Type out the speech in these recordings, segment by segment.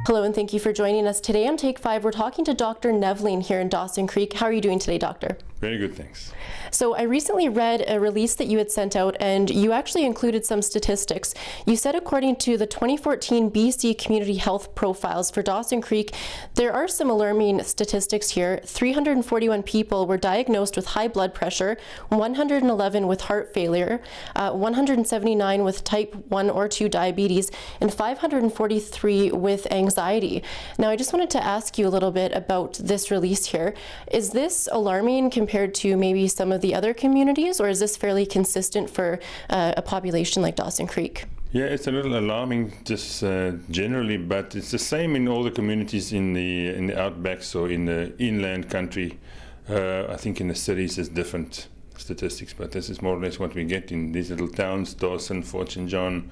Hello and thank you for joining us today on Take 5. We're talking to Dr. Nevling here in Dawson Creek. How are you doing today, Doctor? Very good, thanks. So I recently read a release that you had sent out, and you actually included some statistics. You said according to the 2014 BC Community Health Profiles for Dawson Creek, there are some alarming statistics here. 341 people were diagnosed with high blood pressure, 111 with heart failure, 179 with type 1 or 2 diabetes, and 543 with anxiety. Now I just wanted to ask you a little bit about this release here. Is this alarming compared to maybe some of the other communities, or is this fairly consistent for a population like Dawson Creek? Yeah, it's a little alarming just generally, but it's the same in all the communities in the outbacks or in the inland country. I think in the cities there's different statistics, but this is more or less what we get in these little towns: Dawson, Fort St. John,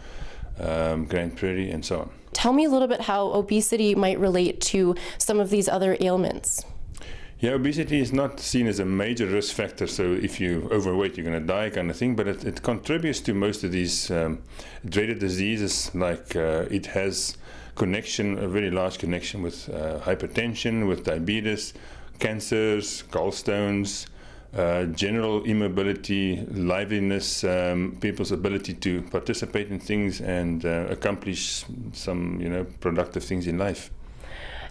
Grand Prairie, and so on. Tell me a little bit how obesity might relate to some of these other ailments. Yeah, obesity is not seen as a major risk factor, so if you're overweight, you're going to die kind of thing, but it contributes to most of these dreaded diseases, like it has a very large connection with hypertension, with diabetes, cancers, gallstones, general immobility, liveliness, people's ability to participate in things and accomplish some, productive things in life.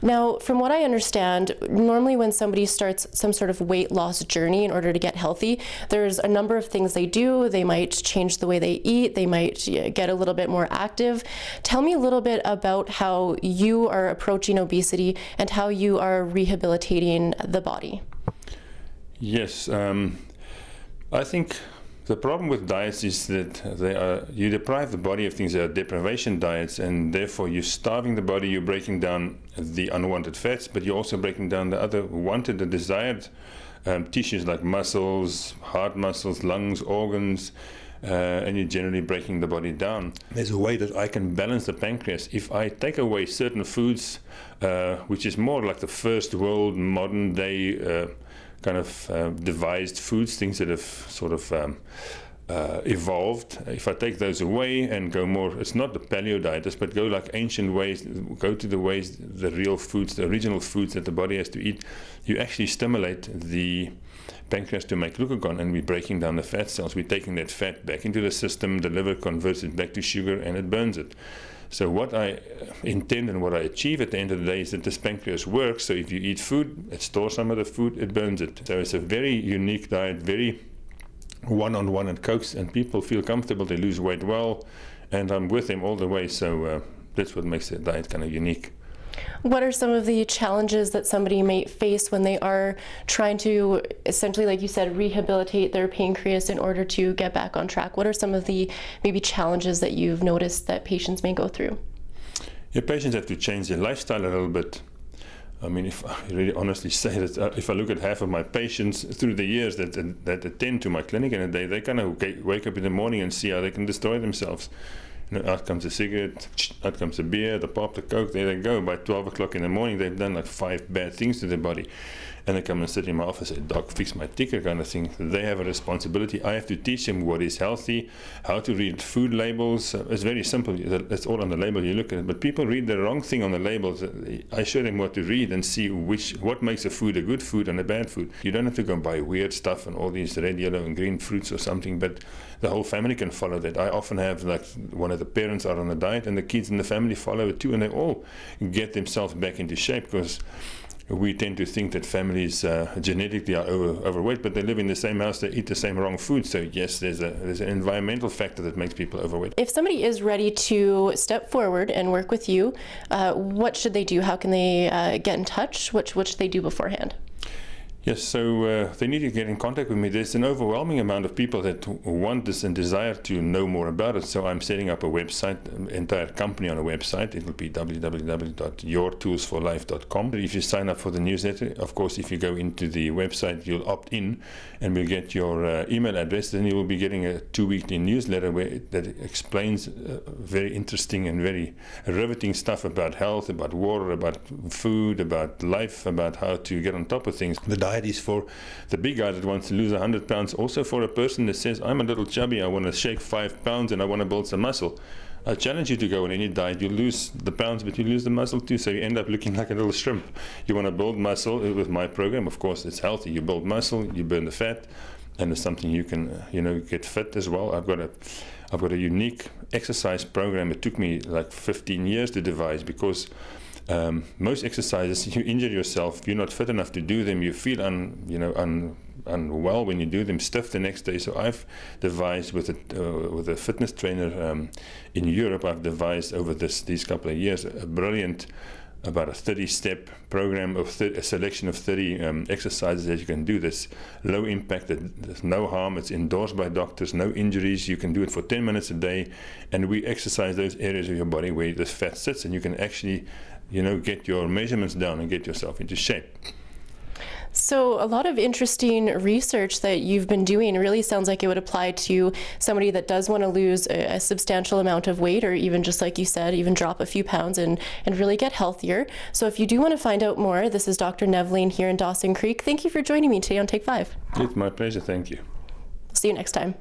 Now, from what I understand, normally when somebody starts some sort of weight loss journey in order to get healthy, there's a number of things they do. They might change the way they eat. They might get a little bit more active. Tell me a little bit about how you are approaching obesity and how you are rehabilitating the body. Yes, I think the problem with diets is that you deprive the body of things. They are deprivation diets, and therefore you're starving the body, you're breaking down the unwanted fats, but you're also breaking down the other wanted, the desired tissues like muscles, heart muscles, lungs, organs, and you're generally breaking the body down. There's a way that I can balance the pancreas. If I take away certain foods, which is more like the first world, modern day kind of devised foods, things that have sort of evolved. If I take those away and go more, it's not the paleo dieters, but go like ancient ways, go to the ways, the real foods, the original foods that the body has to eat, you actually stimulate the pancreas to make glucagon, and we're breaking down the fat cells. We're taking that fat back into the system, the liver converts it back to sugar, and it burns it. So what I intend and what I achieve at the end of the day is that this pancreas works. So if you eat food, it stores some of the food, it burns it. So it's a very unique diet, very one-on-one and coax, and people feel comfortable, they lose weight well, and I'm with them all the way. So that's what makes the diet kind of unique. What are some of the challenges that somebody may face when they are trying to, essentially, like you said, rehabilitate their pancreas in order to get back on track? What are some of the maybe challenges that you've noticed that patients may go through? Yeah, patients have to change their lifestyle a little bit. I mean, if I really honestly say that, if I look at half of my patients through the years that attend to my clinic in a day, they kind of wake up in the morning and see how they can destroy themselves. Out comes a cigarette, out comes a beer, the pop, the coke, there they go. By 12 o'clock in the morning, they've done like 5 bad things to their body. And they come and sit in my office and say, "Doc, fix my ticker," kind of thing. They have a responsibility. I have to teach them what is healthy, how to read food labels. It's very simple. It's all on the label. You look at it. But people read the wrong thing on the labels. I show them what to read and see what makes a food a good food and a bad food. You don't have to go and buy weird stuff and all these red, yellow, and green fruits or something, but the whole family can follow that. I often have like one of the parents are on a diet and the kids in the family follow it too, and they all get themselves back into shape, because we tend to think that families genetically are overweight, but they live in the same house, they eat the same wrong food. So yes, there's an environmental factor that makes people overweight. If somebody is ready to step forward and work with you, what should they do? How can they get in touch? What should they do beforehand? Yes, so they need to get in contact with me. There's an overwhelming amount of people that want this and desire to know more about it. So I'm setting up a website, an entire company on a website. It will be www.yourtoolsforlife.com. If you sign up for the newsletter, of course, if you go into the website, you'll opt in and we'll get your email address. Then you will be getting a 2-weekly newsletter that explains very interesting and very riveting stuff about health, about water, about food, about life, about how to get on top of things. The diet is for the big guy that wants to lose 100 pounds, also for a person that says, I'm a little chubby, I want to shake 5 pounds and I want to build some muscle. I challenge you to go on any diet. You lose the pounds, but you lose the muscle too. So you end up looking like a little shrimp. You want to build muscle with my program. Of course, it's healthy. You build muscle, you burn the fat, and it's something you can, get fit as well. I've got a unique exercise program. It took me like 15 years to devise because most exercises you injure yourself. You're not fit enough to do them. You feel unwell when you do them, stiff the next day. So I've devised with a fitness trainer in Europe. I've devised over these couple of years a brilliant, about a 30-step program of a selection of 30 exercises that you can do. This low impact, there's no harm. It's endorsed by doctors, no injuries. You can do it for 10 minutes a day, and we exercise those areas of your body where the fat sits, and you can actually, get your measurements down and get yourself into shape. So a lot of interesting research that you've been doing. It really sounds like it would apply to somebody that does want to lose a substantial amount of weight, or even just like you said, even drop a few pounds and really get healthier. So if you do want to find out more, this is Dr. Nevling here in Dawson Creek. Thank you for joining me today on Take 5. It's my pleasure. Thank you. See you next time.